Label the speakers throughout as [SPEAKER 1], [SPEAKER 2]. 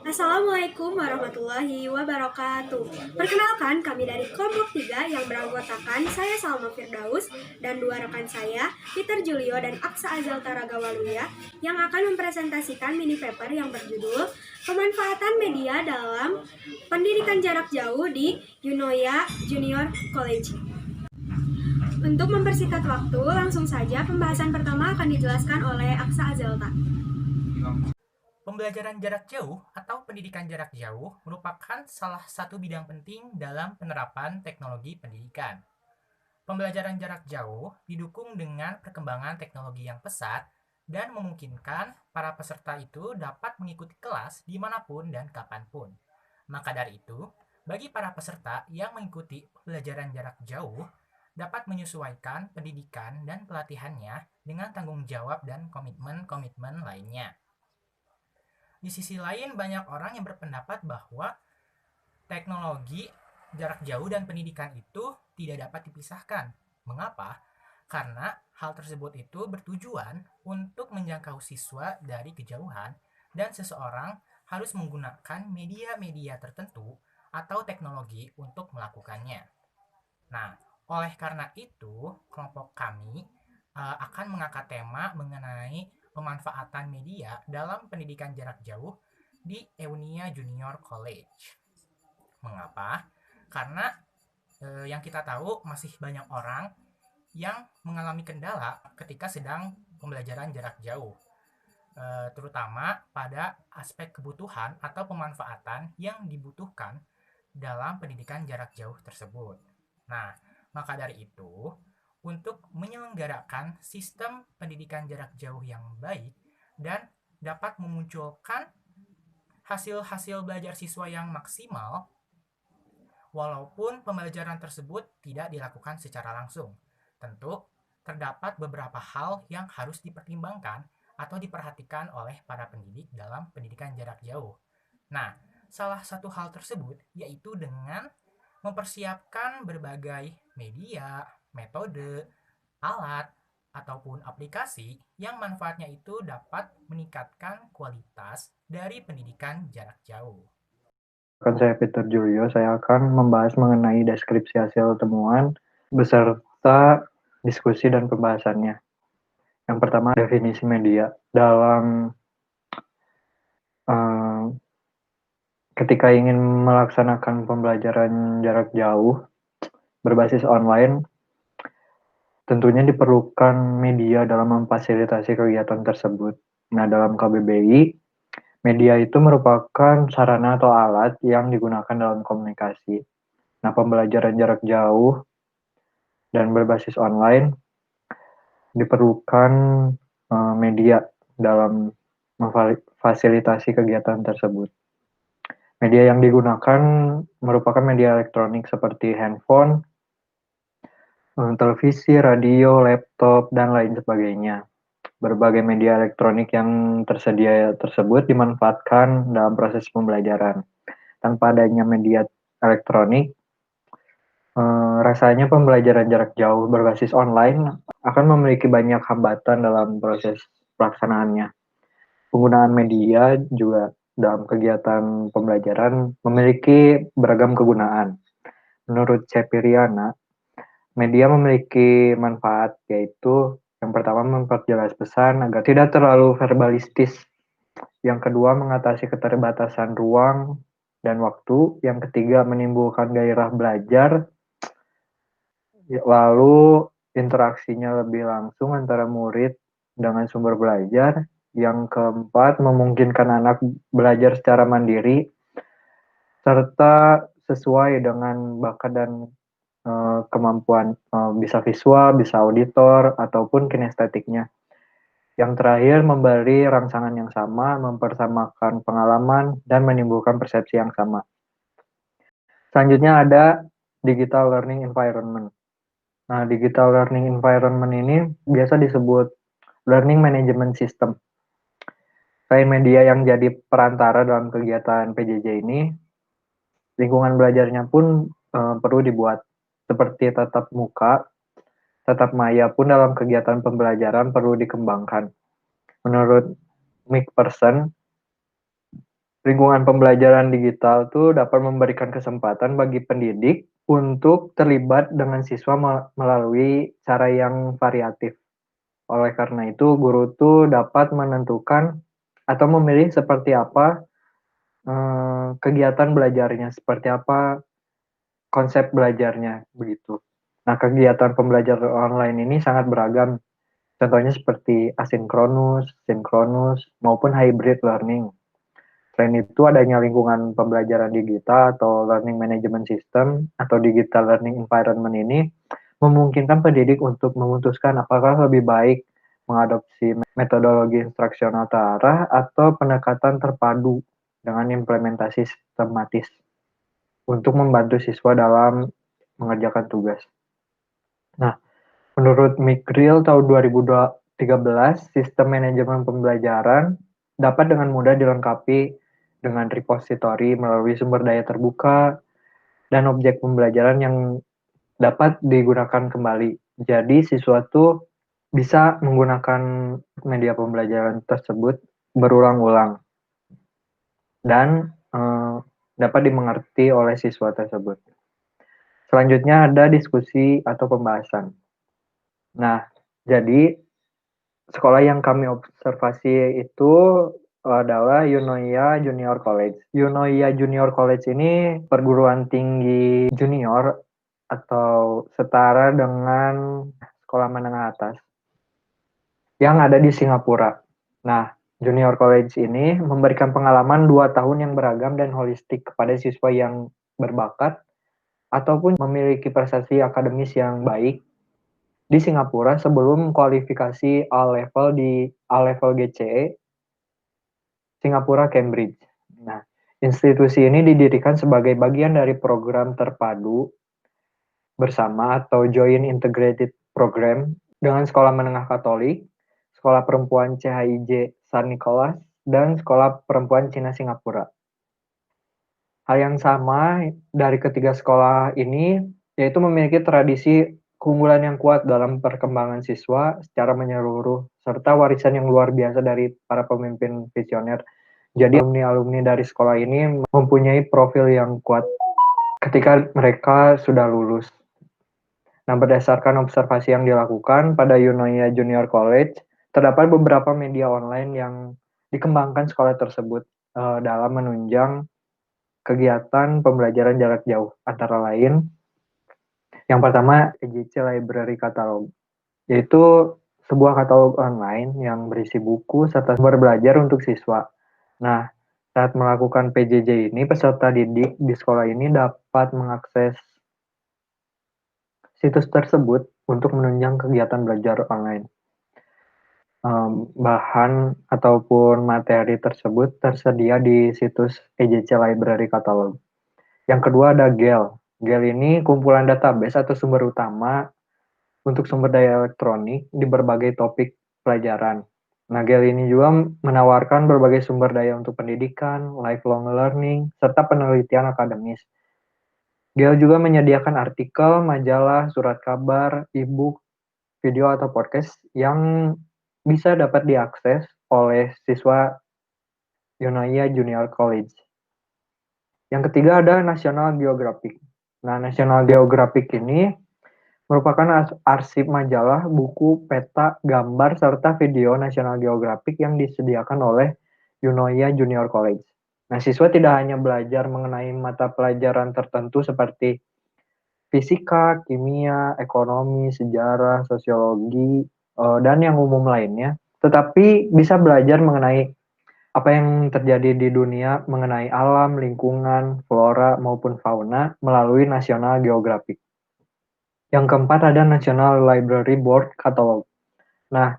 [SPEAKER 1] Assalamualaikum warahmatullahi wabarakatuh. Perkenalkan, kami dari kelompok 3 yang beranggotakan saya Salma Firdaus dan dua rekan saya, Peter Julio dan Aksa Azal Taragawaluya, yang akan mempresentasikan mini paper yang berjudul Pemanfaatan Media dalam Pendidikan Jarak Jauh di Eunoia Junior College. Untuk mempersingkat waktu, langsung saja pembahasan pertama akan dijelaskan oleh Aksa Azalta.
[SPEAKER 2] Pembelajaran jarak jauh atau pendidikan jarak jauh merupakan salah satu bidang penting dalam penerapan teknologi pendidikan. Pembelajaran jarak jauh didukung dengan perkembangan teknologi yang pesat dan memungkinkan para peserta itu dapat mengikuti kelas dimanapun dan kapanpun. Maka dari itu, bagi para peserta yang mengikuti pembelajaran jarak jauh, dapat menyesuaikan pendidikan dan pelatihannya dengan tanggung jawab dan komitmen-komitmen lainnya. Di sisi lain, banyak orang yang berpendapat bahwa teknologi jarak jauh dan pendidikan itu tidak dapat dipisahkan. Mengapa? Karena hal tersebut itu bertujuan untuk menjangkau siswa dari kejauhan dan seseorang harus menggunakan media-media tertentu atau teknologi untuk melakukannya. Nah, oleh karena itu, kelompok kami akan mengangkat tema mengenai pemanfaatan media dalam pendidikan jarak jauh di Eunia Junior College. Mengapa? Karena yang kita tahu masih banyak orang yang mengalami kendala ketika sedang pembelajaran jarak jauh, terutama pada aspek kebutuhan atau pemanfaatan yang dibutuhkan dalam pendidikan jarak jauh tersebut. Nah, maka dari itu, untuk menyelenggarakan sistem pendidikan jarak jauh yang baik dan dapat memunculkan hasil-hasil belajar siswa yang maksimal, walaupun pembelajaran tersebut tidak dilakukan secara langsung. Tentu, terdapat beberapa hal yang harus dipertimbangkan atau diperhatikan oleh para pendidik dalam pendidikan jarak jauh. Nah, salah satu hal tersebut yaitu dengan mempersiapkan berbagai media, metode, alat, ataupun aplikasi yang manfaatnya itu dapat meningkatkan kualitas dari pendidikan jarak jauh.
[SPEAKER 3] Saya Peter Julio, saya akan membahas mengenai deskripsi hasil temuan beserta diskusi dan pembahasannya. Yang pertama, definisi media. Ketika ingin melaksanakan pembelajaran jarak jauh berbasis online, tentunya diperlukan media dalam memfasilitasi kegiatan tersebut. Nah, dalam KBBI, media itu merupakan sarana atau alat yang digunakan dalam komunikasi. Nah, pembelajaran jarak jauh dan berbasis online diperlukan media dalam memfasilitasi kegiatan tersebut. Media yang digunakan merupakan media elektronik seperti handphone, televisi, radio, laptop, dan lain sebagainya. Berbagai media elektronik yang tersedia tersebut dimanfaatkan dalam proses pembelajaran. Tanpa adanya media elektronik, rasanya pembelajaran jarak jauh berbasis online akan memiliki banyak hambatan dalam proses pelaksanaannya. Penggunaan media juga dalam kegiatan pembelajaran memiliki beragam kegunaan. Menurut Cepiriana, media memiliki manfaat, yaitu yang pertama memperjelas pesan agar tidak terlalu verbalistis. Yang kedua, mengatasi keterbatasan ruang dan waktu. Yang ketiga, menimbulkan gairah belajar. Lalu, interaksinya lebih langsung antara murid dengan sumber belajar. Yang keempat, memungkinkan anak belajar secara mandiri, serta sesuai dengan bakat dan kemampuan, bisa visual, bisa auditor, ataupun kinestetiknya. Yang terakhir, memberi rangsangan yang sama, mempersamakan pengalaman, dan menimbulkan persepsi yang sama. Selanjutnya ada digital learning environment. Nah, digital learning environment ini biasa disebut learning management system. Selain media yang jadi perantara dalam kegiatan PJJ ini, lingkungan belajarnya pun perlu dibuat. Seperti tatap muka, tatap maya pun dalam kegiatan pembelajaran perlu dikembangkan. Menurut McPherson, Lingkungan pembelajaran digital tuh dapat memberikan kesempatan bagi pendidik untuk terlibat dengan siswa melalui cara yang variatif. Oleh karena itu, guru tuh dapat menentukan atau memilih seperti apa kegiatan belajarnya, seperti apa konsep belajarnya, begitu. Nah, kegiatan pembelajaran online ini sangat beragam. Contohnya seperti asinkronus, sinkronus, maupun hybrid learning. Selain itu, adanya lingkungan pembelajaran digital atau learning management system atau digital learning environment ini memungkinkan pendidik untuk memutuskan apakah lebih baik mengadopsi metodologi instruksional terarah atau pendekatan terpadu dengan implementasi sistematis untuk membantu siswa dalam mengerjakan tugas. Nah, menurut McGrill tahun 2013, sistem manajemen pembelajaran dapat dengan mudah dilengkapi dengan repositori melalui sumber daya terbuka dan objek pembelajaran yang dapat digunakan kembali. Jadi siswa tuh bisa menggunakan media pembelajaran tersebut berulang-ulang dan dapat dimengerti oleh siswa tersebut. Selanjutnya ada diskusi atau pembahasan. Nah, jadi sekolah yang kami observasi itu adalah Eunoia Junior College. Eunoia Junior College ini perguruan tinggi junior atau setara dengan sekolah menengah atas yang ada di Singapura. Nah, Junior College ini memberikan pengalaman 2 tahun yang beragam dan holistik kepada siswa yang berbakat ataupun memiliki prestasi akademis yang baik di Singapura sebelum kualifikasi A-level di A-level GCE Singapura Cambridge. Nah, institusi ini didirikan sebagai bagian dari program terpadu bersama atau Joint Integrated Program dengan Sekolah Menengah Katolik, Sekolah Perempuan CHIJ San Nicholas, dan Sekolah Perempuan Cina Singapura. Hal yang sama dari ketiga sekolah ini yaitu memiliki tradisi keunggulan yang kuat dalam perkembangan siswa secara menyeluruh serta warisan yang luar biasa dari para pemimpin visioner. Jadi alumni-alumni dari sekolah ini mempunyai profil yang kuat ketika mereka sudah lulus. Nah, berdasarkan observasi yang dilakukan pada Eunoia Junior College, terdapat beberapa media online yang dikembangkan sekolah tersebut dalam menunjang kegiatan pembelajaran jarak jauh, antara lain yang pertama EJC Library Catalog, yaitu sebuah katalog online yang berisi buku serta sumber belajar untuk siswa. Nah, saat melakukan PJJ ini, peserta didik di sekolah ini dapat mengakses situs tersebut untuk menunjang kegiatan belajar online. Bahan ataupun materi tersebut tersedia di situs EJC Library Catalog. Yang kedua ada GEL. GEL ini kumpulan database atau sumber utama untuk sumber daya elektronik di berbagai topik pelajaran. Nah, GEL ini juga menawarkan berbagai sumber daya untuk pendidikan, lifelong learning, serta penelitian akademis. GEL juga menyediakan artikel, majalah, surat kabar, e-book, video atau podcast yang bisa dapat diakses oleh siswa Eunoia Junior College. Yang ketiga ada National Geographic. Nah, National Geographic ini merupakan arsip majalah, buku, peta, gambar, serta video National Geographic yang disediakan oleh Eunoia Junior College. Nah, siswa tidak hanya belajar mengenai mata pelajaran tertentu seperti fisika, kimia, ekonomi, sejarah, sosiologi, dan yang umum lainnya, tetapi bisa belajar mengenai apa yang terjadi di dunia mengenai alam, lingkungan, flora, maupun fauna melalui National Geographic. Yang keempat ada National Library Board Catalog. Nah,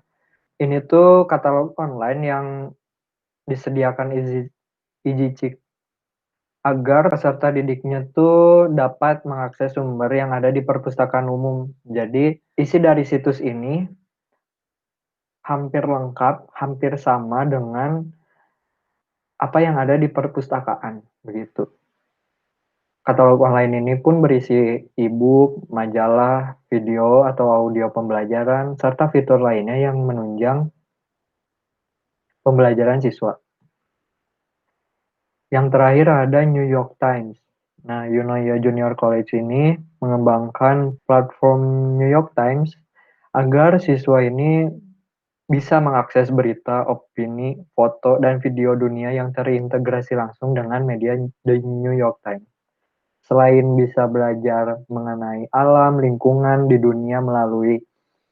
[SPEAKER 3] ini tuh katalog online yang disediakan IGCIC agar peserta didiknya tuh dapat mengakses sumber yang ada di perpustakaan umum. Jadi, isi dari situs ini hampir lengkap, hampir sama dengan apa yang ada di perpustakaan, begitu. Katalog online ini pun berisi e-book, majalah, video atau audio pembelajaran, serta fitur lainnya yang menunjang pembelajaran siswa. Yang terakhir ada New York Times. Nah, Eunoia Junior College ini mengembangkan platform New York Times agar siswa ini bisa mengakses berita, opini, foto, dan video dunia yang terintegrasi langsung dengan media The New York Times. Selain bisa belajar mengenai alam, lingkungan di dunia melalui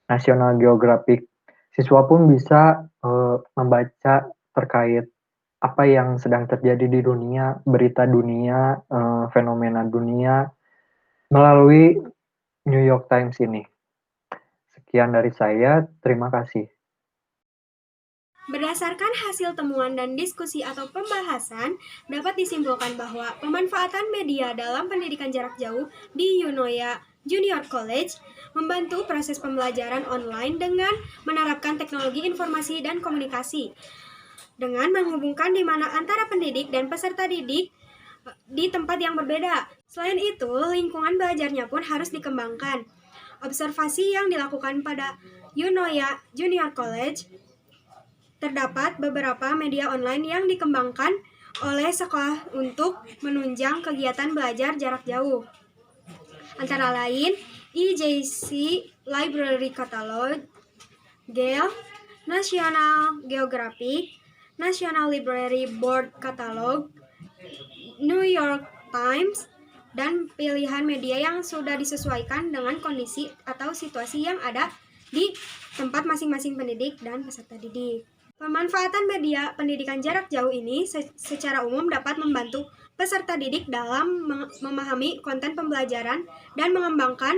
[SPEAKER 3] National Geographic, siswa pun bisa membaca terkait apa yang sedang terjadi di dunia, berita dunia, fenomena dunia melalui New York Times ini. Sekian dari saya, terima kasih.
[SPEAKER 1] Berdasarkan hasil temuan dan diskusi atau pembahasan, dapat disimpulkan bahwa pemanfaatan media dalam pendidikan jarak jauh di Eunoia Junior College membantu proses pembelajaran online dengan menerapkan teknologi informasi dan komunikasi, dengan menghubungkan di mana antara pendidik dan peserta didik di tempat yang berbeda. Selain itu, lingkungan belajarnya pun harus dikembangkan. Observasi yang dilakukan pada Eunoia Junior College, terdapat beberapa media online yang dikembangkan oleh sekolah untuk menunjang kegiatan belajar jarak jauh. Antara lain, EJC Library Catalog, GEL, National Geographic, National Library Board Catalog, New York Times, dan pilihan media yang sudah disesuaikan dengan kondisi atau situasi yang ada di tempat masing-masing pendidik dan peserta didik. Pemanfaatan media pendidikan jarak jauh ini secara umum dapat membantu peserta didik dalam memahami konten pembelajaran dan mengembangkan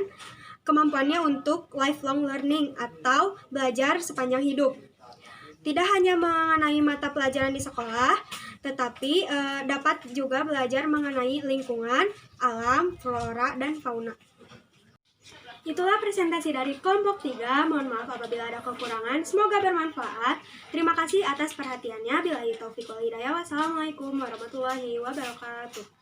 [SPEAKER 1] kemampuannya untuk lifelong learning atau belajar sepanjang hidup. Tidak hanya mengenai mata pelajaran di sekolah, tetapi dapat juga belajar mengenai lingkungan, alam, flora, dan fauna. Itulah presentasi dari kelompok 3. Mohon maaf apabila ada kekurangan. Semoga bermanfaat. Terima kasih atas perhatiannya. Billahi taufiq wal hidayah. Wassalamualaikum warahmatullahi wabarakatuh.